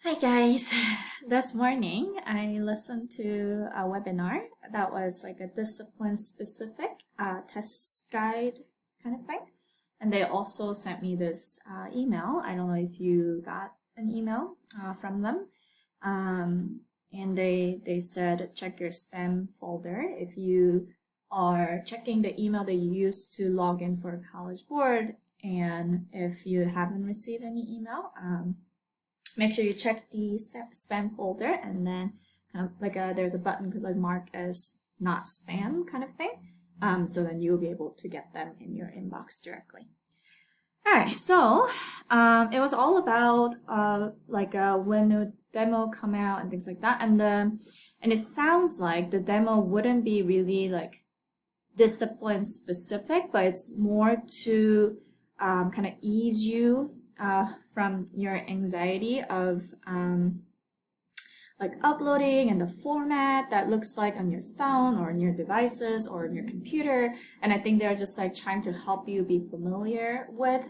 Hi guys. This morning I listened to a webinar that was like a discipline specific test guide kind of thing. And they also sent me this email. I don't know if you got an email from them. And they said check your spam folder if you are checking the email that you used to log in for College Board, and if you haven't received any email, make sure you check the spam folder, and then kind of like there's a button could like mark as not spam kind of thing. So then you'll be able to get them in your inbox directly. All right, so it was all about when the demo come out and things like that, and it sounds like the demo wouldn't be really like discipline specific, but it's more to kind of ease you from your anxiety of like uploading and the format that looks like on your phone or on your devices or on your computer. And I think they're just like trying to help you be familiar with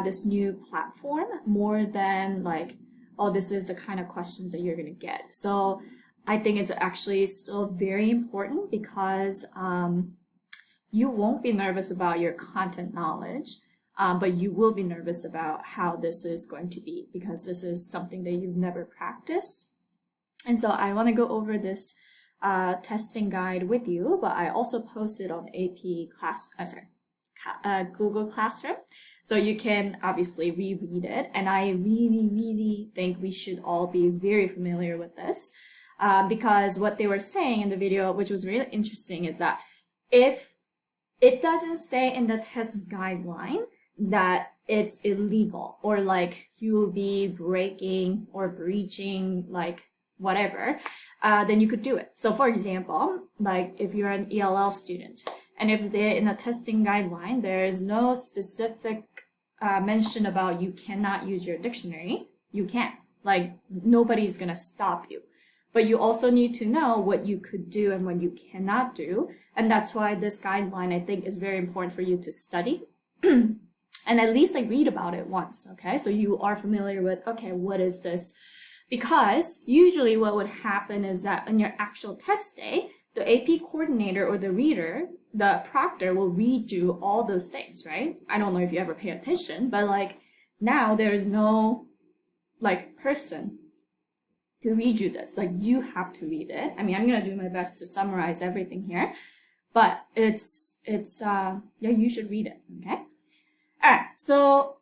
this new platform more than like, oh, this is the kind of questions that you're going to get. So I think it's actually still very important because you won't be nervous about your content knowledge. But you will be nervous about how this is going to be because this is something that you've never practiced. And so I want to go over this testing guide with you, but I also posted on Google Classroom. So you can obviously reread it. And I really, really think we should all be very familiar with this because what they were saying in the video, which was really interesting, is that if it doesn't say in the test guideline that it's illegal or like you will be breaking or breaching like whatever, then you could do it. So for example, like if you're an ELL student and if they're in a testing guideline, there is no specific mention about you cannot use your dictionary, you can. Like nobody's gonna stop you. But you also need to know what you could do and what you cannot do. And that's why this guideline, I think, is very important for you to study. And at least like read about it once, okay? So you are familiar with, okay, what is this? Because usually what would happen is that on your actual test day, the AP coordinator or the reader, the proctor will read you all those things, right? I don't know if you ever pay attention, but like now there is no like person to read you this. Like you have to read it. I mean, I'm gonna do my best to summarize everything here, but it's yeah, you should read it, okay? All right, so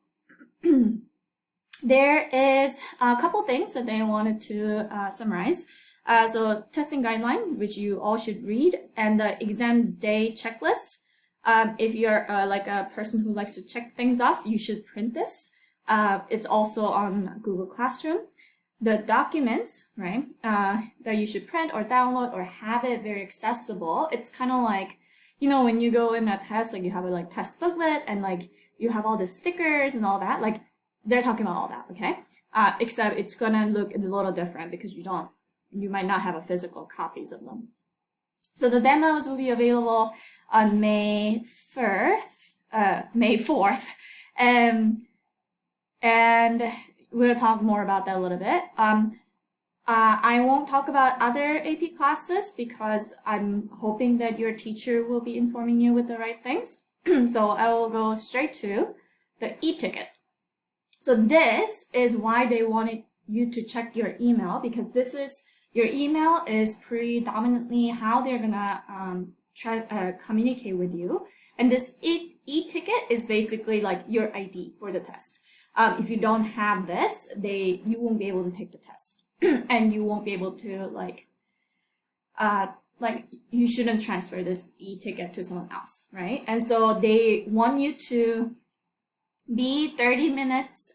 there is a couple things that I wanted to summarize. So testing guideline, which you all should read, and the exam day checklist. If you're like a person who likes to check things off, you should print this. It's also on Google Classroom. The documents, right, that you should print or download or have it very accessible. It's kind of like, you know, when you go in a test, like you have a like test booklet and like you have all the stickers and all that, like they're talking about all that, okay? Except it's gonna look a little different because you might not have a physical copies of them. So the demos will be available on May 4th, and we'll talk more about that a little bit. I won't talk about other AP classes because I'm hoping that your teacher will be informing you with the right things. So I will go straight to the e-ticket. So this is why they wanted you to check your email, because your email is predominantly how they're gonna communicate with you. And this e-ticket is basically like your ID for the test. If you don't have this, you won't be able to take the test. And you won't be able to like you shouldn't transfer this e-ticket to someone else, right? And so they want you to be 30 minutes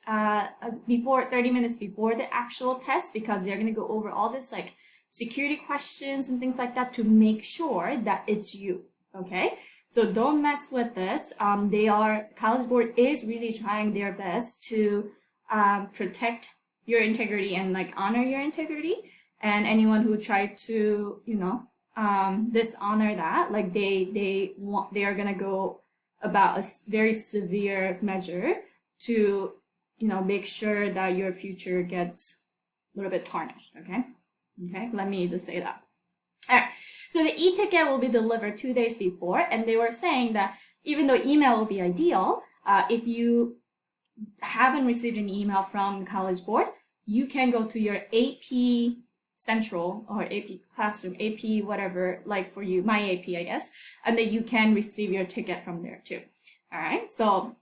before the actual test, because they're going to go over all this like security questions and things like that to make sure that it's you, okay? So don't mess with this. College Board is really trying their best to protect your integrity and like honor your integrity, and anyone who tried to, you know, dishonor that, like they are gonna go about a very severe measure to, you know, make sure that your future gets little bit tarnished, okay? Okay, let me just say that. All right, so the e-ticket will be delivered 2 days before, and they were saying that even though email will be ideal, if you haven't received an email from College Board, you can go to your AP Central or AP Classroom, AP whatever, like for you, my AP, I guess, and then you can receive your ticket from there too. All right, so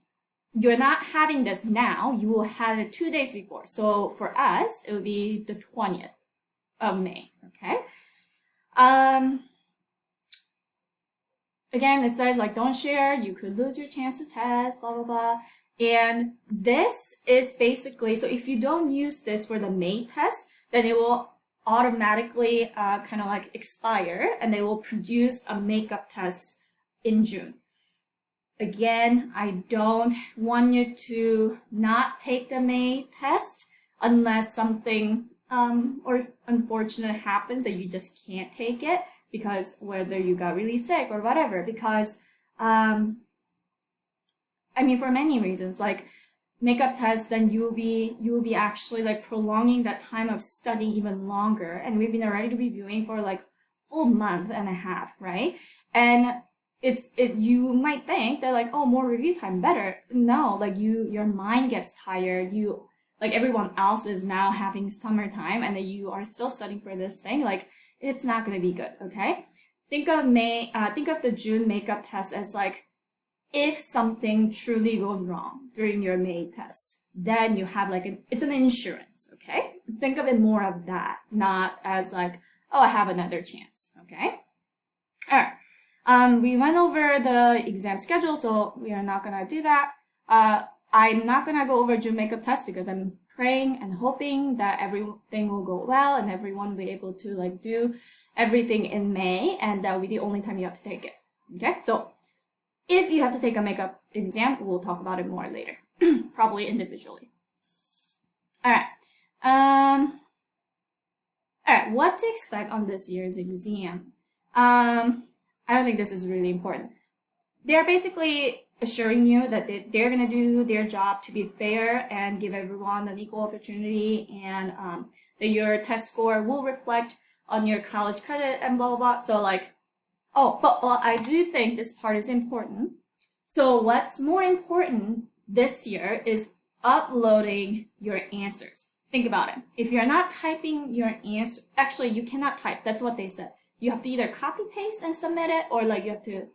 you're not having this now, you will have it 2 days before. So for us, it will be the 20th of May, okay? Again, it says like, don't share, you could lose your chance to test, blah, blah, blah. And this is basically, so if you don't use this for the May test, then it will automatically kind of like expire, and they will produce a makeup test in June. Again, I don't want you to not take the May test unless something or unfortunate happens that you just can't take it, because whether you got really sick or whatever, because I mean, for many reasons, like makeup tests, then you will be actually like prolonging that time of studying even longer. And we've been already reviewing for like full month and a half, right? And you might think that like, oh, more review time, better. No, like your mind gets tired. You, like everyone else is now having summertime, and then you are still studying for this thing. Like, it's not going to be good, okay? Think of the June makeup test as like, if something truly goes wrong during your May test, then you have like it's an insurance, okay? Think of it more of that, not as like, oh, I have another chance, okay? All right. We went over the exam schedule, so we are not gonna do that. I'm not gonna go over June makeup test because I'm praying and hoping that everything will go well and everyone will be able to like do everything in May, and that will be the only time you have to take it. Okay, so if you have to take a makeup exam, we'll talk about it more later, probably individually. All right. All right, what to expect on this year's exam? I don't think this is really important. They're basically assuring you that they're going to do their job to be fair and give everyone an equal opportunity, and that your test score will reflect on your college credit and blah, blah, blah. So like, oh, but I do think this part is important. So what's more important this year is uploading your answers. Think about it. If you're not typing your answer, actually you cannot type. That's what they said. You have to either copy paste and submit it, or like you have to,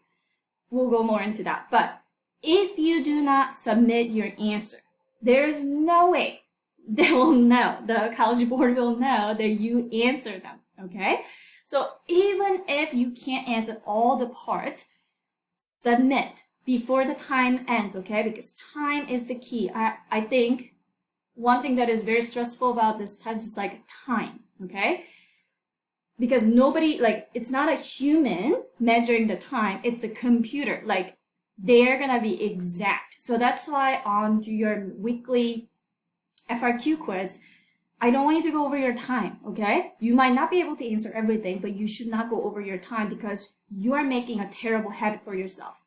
we'll go more into that. But if you do not submit your answer, there's no way they will know, the College Board will know that you answered them, okay? So even if you can't answer all the parts, submit before the time ends, okay? Because time is the key. I think one thing that is very stressful about this test is like time, okay? Because nobody, like, it's not a human measuring the time, it's the computer. Like, they're gonna be exact. So that's why on your weekly FRQ quiz, I don't want you to go over your time, okay? You might not be able to answer everything, but you should not go over your time because you are making a terrible habit for yourself.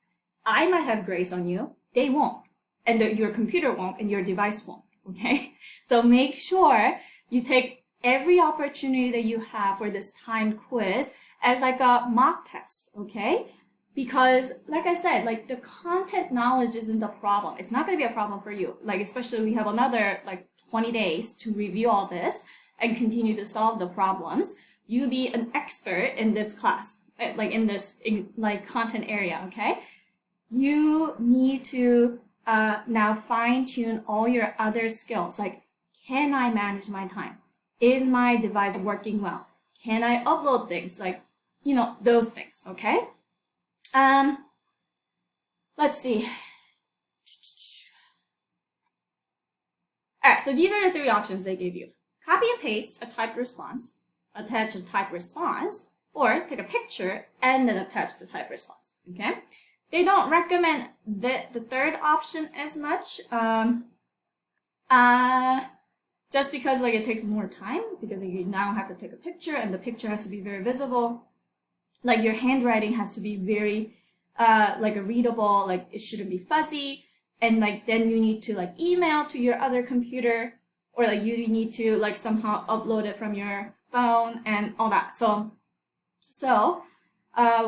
I might have grace on you, they won't. And your computer won't, and your device won't, okay? So make sure you take every opportunity that you have for this timed quiz as like a mock test, okay? Because like I said, like the content knowledge isn't the problem. It's not going to be a problem for you. Like especially we have another like 20 days to review all this and continue to solve the problems. You be an expert in this class, like in this like content area, okay? You need to now fine tune all your other skills. Like, can I manage my time? Is my device working well? Can I upload things? Like, you know, those things, okay? Let's see. All right, so these are the three options they gave you. Copy and paste a typed response, attach a typed response, or take a picture and then attach the typed response, okay? They don't recommend the third option as much, just because like it takes more time, because you now have to take a picture and the picture has to be very visible. Like your handwriting has to be very like a readable, like it shouldn't be fuzzy, and like then you need to like email to your other computer, or like you need to like somehow upload it from your phone and all that. So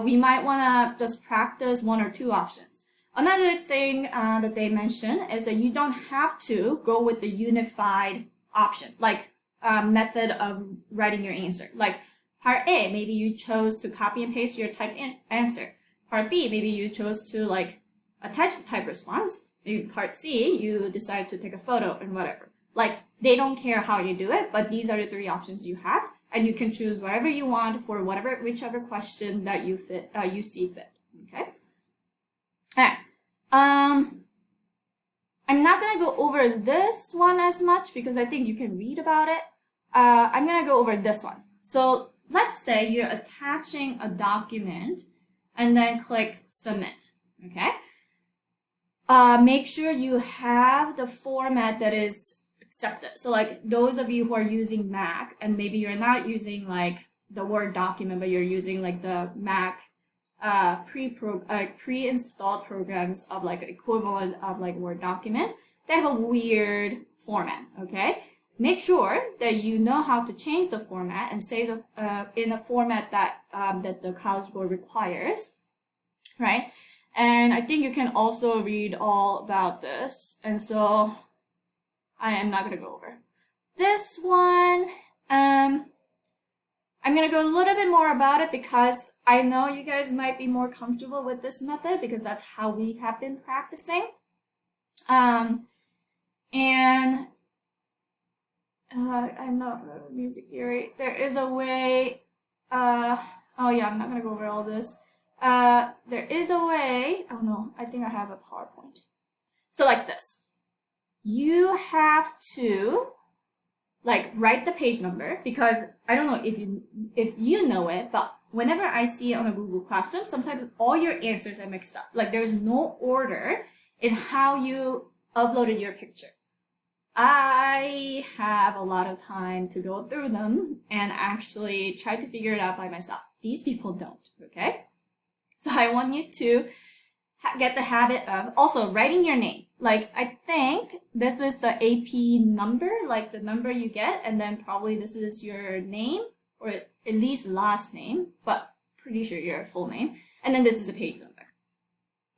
we might want to just practice one or two options. Another thing that they mention is that you don't have to go with the unified option, like method of writing your answer. Like part A, maybe you chose to copy and paste your typed answer. Part B, maybe you chose to like attach the typed response. Maybe part C, you decide to take a photo and whatever. Like they don't care how you do it, but these are the three options you have, and you can choose whatever you want for whichever question that you see fit. Okay. All right. I'm not gonna go over this one as much because I think you can read about it. I'm gonna go over this one. So let's say you're attaching a document and then click submit. Okay. Make sure you have the format that is accepted. So like those of you who are using Mac and maybe you're not using like the Word document, but you're using like the Mac pre-installed programs of like equivalent of like Word document, they have a weird format. Okay, make sure that you know how to change the format and save in a format that that the College Board requires, right? And I think you can also read all about this, and so I am not going to go over this one. I'm going to go a little bit more about it because I know you guys might be more comfortable with this method because that's how we have been practicing. And I'm not music theory. There is a way. Oh yeah, I'm not going to go over all this. There is a way. Oh no, I think I have a PowerPoint. So like this, you have to like write the page number because I don't know if you know it, but whenever I see it on a Google Classroom, sometimes all your answers are mixed up. Like there's no order in how you uploaded your picture. I have a lot of time to go through them and actually try to figure it out by myself. These people don't, okay? So I want you to get the habit of also writing your name. Like I think this is the AP number, like the number you get, and then probably this is your name or at least last name, but pretty sure your full name. And then this is the page number.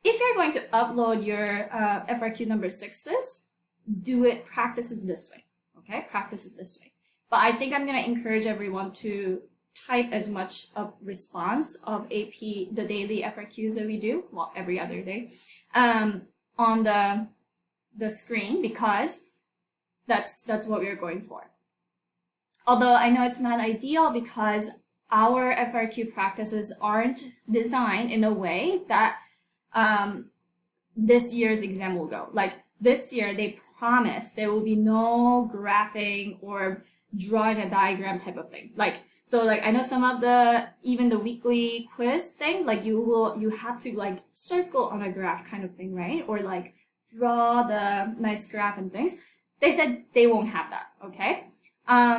If you're going to upload your FRQ number 6s, practice it this way, okay? Practice it this way. But I think I'm gonna encourage everyone to type as much of response of AP, the daily FRQs that we do, well, every other day, on the screen because that's what we're going for. Although I know it's not ideal because our FRQ practices aren't designed in a way that this year's exam will go. Like this year, they promised there will be no graphing or drawing a diagram type of thing. So I know some of even the weekly quiz thing, like you have to like circle on a graph kind of thing, right? Or like draw the nice graph and things. They said they won't have that, okay?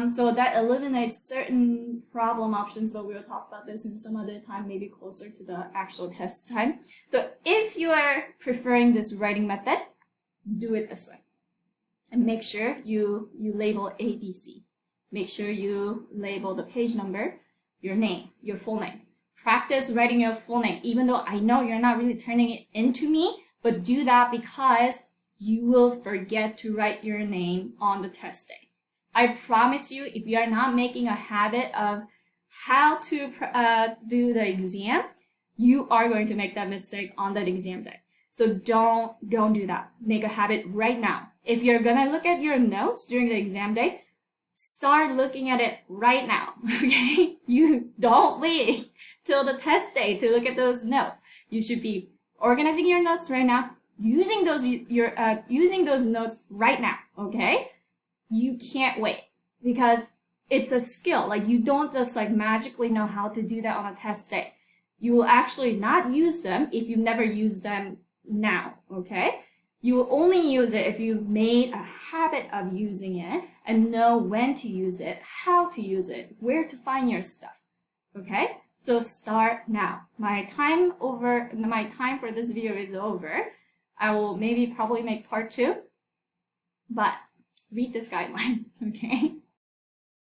So that eliminates certain problem options, but we'll talk about this in some other time, maybe closer to the actual test time. So if you are preferring this writing method, do it this way. And make sure you label ABC. Make sure you label the page number, your name, your full name. Practice writing your full name, even though I know you're not really turning it into me, but do that because you will forget to write your name on the test day. I promise you, if you are not making a habit of how to do the exam, you are going to make that mistake on that exam day. So don't do that. Make a habit right now. If you're gonna look at your notes during the exam day, start looking at it right now, okay? You don't wait till the test day to look at those notes. You should be organizing your notes right now, using those notes right now, okay? You can't wait because it's a skill. Like you don't just like magically know how to do that on a test day. You will actually not use them if you've never used them now, okay? You will only use it if you made a habit of using it and know when to use it, how to use it, where to find your stuff, okay? So start now. My time for this video is over. I will probably make part 2, but read this guideline, okay?